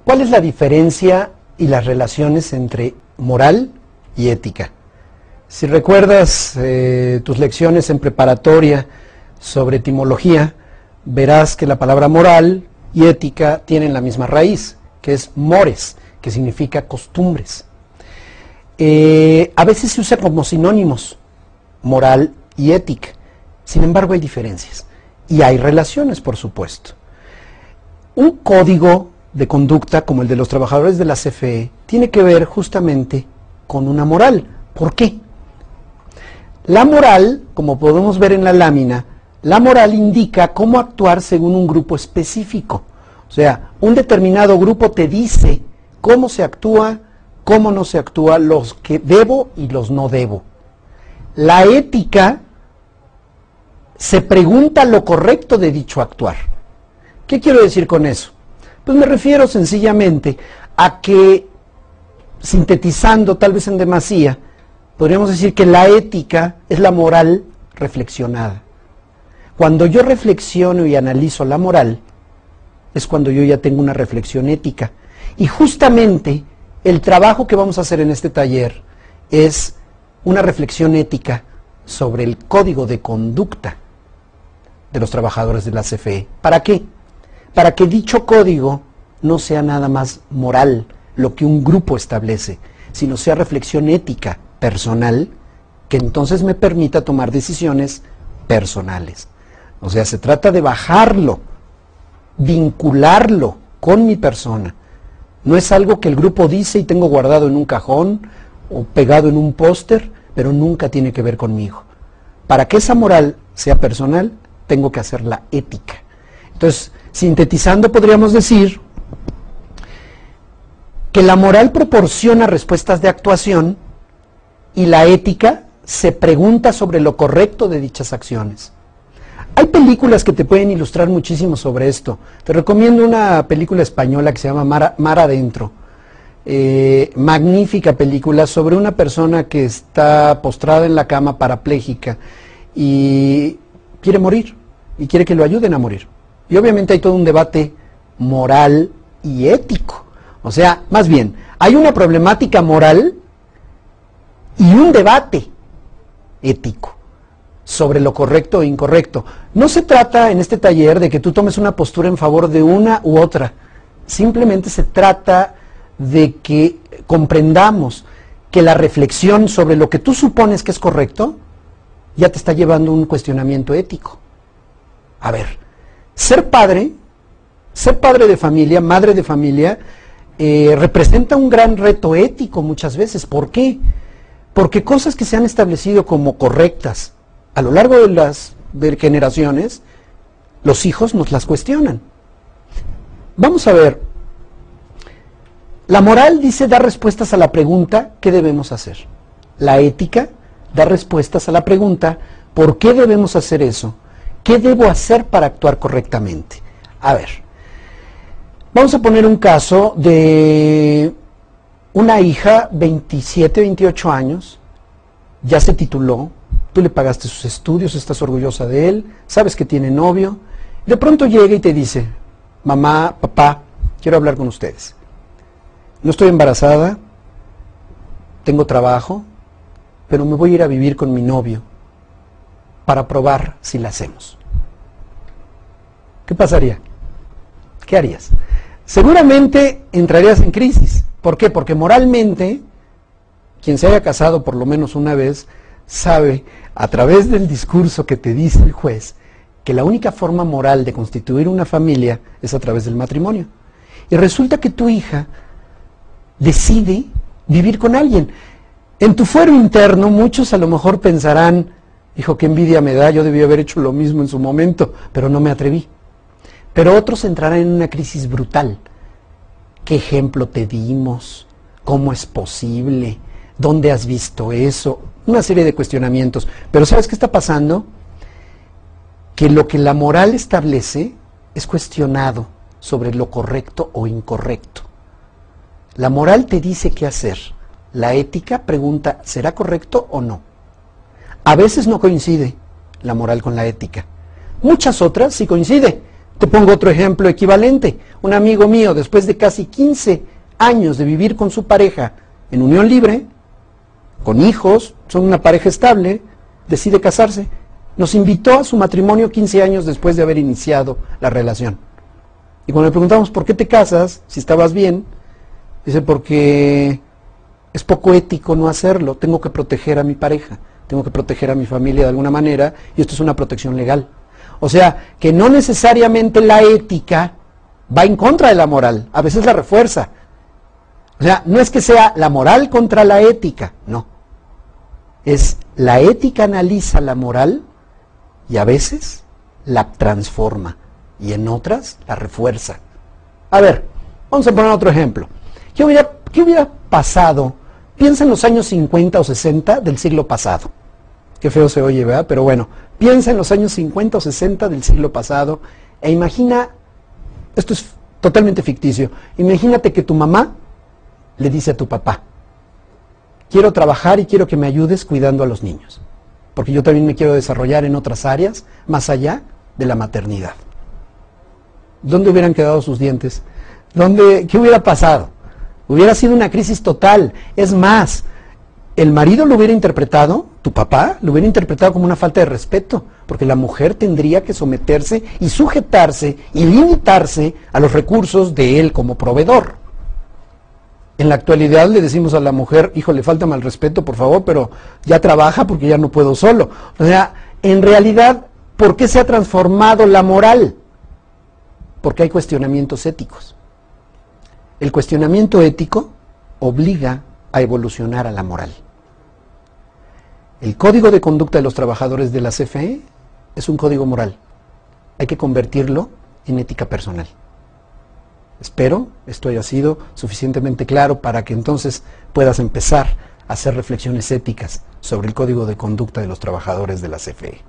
¿Cuál es la diferencia y las relaciones entre moral y ética? Si recuerdas tus lecciones en preparatoria sobre etimología, verás que la palabra moral y ética tienen la misma raíz, que es mores, que significa costumbres. A veces se usa como sinónimos, moral y ética. Sin embargo, hay diferencias. Y hay relaciones, por supuesto. Un código de conducta, como el de los trabajadores de la CFE, tiene que ver justamente con una moral. ¿Por qué? La moral, como podemos ver en la lámina, la moral indica cómo actuar según un grupo específico. O sea, un determinado grupo te dice cómo se actúa, cómo no se actúa, los que debo y los no debo. La ética se pregunta lo correcto de dicho actuar. ¿Qué quiero decir con eso? Pues me refiero sencillamente a que, sintetizando tal vez en demasía, podríamos decir que la ética es la moral reflexionada. Cuando yo reflexiono y analizo la moral, es cuando yo ya tengo una reflexión ética. Y justamente el trabajo que vamos a hacer en este taller es una reflexión ética sobre el código de conducta de los trabajadores de la CFE. ¿Para qué? Para que dicho código no sea nada más moral, lo que un grupo establece, sino sea reflexión ética personal, que entonces me permita tomar decisiones personales. O sea, se trata de bajarlo, vincularlo con mi persona. No es algo que el grupo dice y tengo guardado en un cajón o pegado en un póster, pero nunca tiene que ver conmigo. Para que esa moral sea personal, tengo que hacerla ética. Entonces, sintetizando, podríamos decir que la moral proporciona respuestas de actuación y la ética se pregunta sobre lo correcto de dichas acciones. Hay películas que te pueden ilustrar muchísimo sobre esto. Te recomiendo una película española que se llama Mar Adentro. Magnífica película sobre una persona que está postrada en la cama parapléjica y quiere morir y quiere que lo ayuden a morir. Y obviamente hay todo un debate moral y ético. O sea, más bien, hay una problemática moral y un debate ético sobre lo correcto e incorrecto. No se trata en este taller de que tú tomes una postura en favor de una u otra. Simplemente se trata de que comprendamos que la reflexión sobre lo que tú supones que es correcto ya te está llevando a un cuestionamiento ético. A ver, ser padre de familia, madre de familia, representa un gran reto ético muchas veces. ¿Por qué? Porque cosas que se han establecido como correctas a lo largo de las generaciones, los hijos nos las cuestionan. Vamos a ver, la moral dice dar respuestas a la pregunta ¿qué debemos hacer? La ética da respuestas a la pregunta ¿por qué debemos hacer eso? ¿Qué debo hacer para actuar correctamente? A ver, vamos a poner un caso de una hija, 27, 28 años, ya se tituló, tú le pagaste sus estudios, estás orgullosa de él, sabes que tiene novio, de pronto llega y te dice, mamá, papá, quiero hablar con ustedes. No estoy embarazada, tengo trabajo, pero me voy a ir a vivir con mi novio para probar si la hacemos. ¿Qué pasaría? ¿Qué harías? Seguramente entrarías en crisis. ¿Por qué? Porque moralmente, quien se haya casado por lo menos una vez, sabe, a través del discurso que te dice el juez, que la única forma moral de constituir una familia es a través del matrimonio. Y resulta que tu hija decide vivir con alguien. En tu fuero interno, muchos a lo mejor pensarán, hijo, qué envidia me da, yo debí haber hecho lo mismo en su momento, pero no me atreví. Pero otros entrarán en una crisis brutal. ¿Qué ejemplo te dimos? ¿Cómo es posible? ¿Dónde has visto eso? Una serie de cuestionamientos. Pero ¿sabes qué está pasando? Que lo que la moral establece es cuestionado sobre lo correcto o incorrecto. La moral te dice qué hacer. La ética pregunta, ¿será correcto o no? A veces no coincide la moral con la ética. Muchas otras sí coincide. Te pongo otro ejemplo equivalente. Un amigo mío, después de casi 15 años de vivir con su pareja en unión libre, con hijos, son una pareja estable, decide casarse. Nos invitó a su matrimonio 15 años después de haber iniciado la relación. Y cuando le preguntamos, ¿por qué te casas? Si estabas bien, dice, porque es poco ético no hacerlo. Tengo que proteger a mi pareja, tengo que proteger a mi familia de alguna manera, y esto es una protección legal. O sea, que no necesariamente la ética va en contra de la moral, a veces la refuerza. O sea, no es que sea la moral contra la ética, no. Es la ética analiza la moral y a veces la transforma y en otras la refuerza. A ver, vamos a poner otro ejemplo. ¿Qué hubiera pasado? Piensa en los años 50 o 60 del siglo pasado. Qué feo se oye, ¿verdad? Pero bueno, piensa en los años 50 o 60 del siglo pasado e imagina, esto es totalmente ficticio, imagínate que tu mamá le dice a tu papá, quiero trabajar y quiero que me ayudes cuidando a los niños, porque yo también me quiero desarrollar en otras áreas más allá de la maternidad. ¿Dónde hubieran quedado sus dientes? ¿Qué hubiera pasado? Hubiera sido una crisis total. Es más, el marido lo hubiera interpretado, tu papá, lo hubiera interpretado como una falta de respeto, porque la mujer tendría que someterse y sujetarse y limitarse a los recursos de él como proveedor. En la actualidad le decimos a la mujer, hijo, le falta mal respeto, por favor, pero ya trabaja porque ya no puedo solo. O sea, en realidad, ¿por qué se ha transformado la moral? Porque hay cuestionamientos éticos. El cuestionamiento ético obliga a evolucionar a la moral. El código de conducta de los trabajadores de la CFE es un código moral. Hay que convertirlo en ética personal. Espero esto haya sido suficientemente claro para que entonces puedas empezar a hacer reflexiones éticas sobre el código de conducta de los trabajadores de la CFE.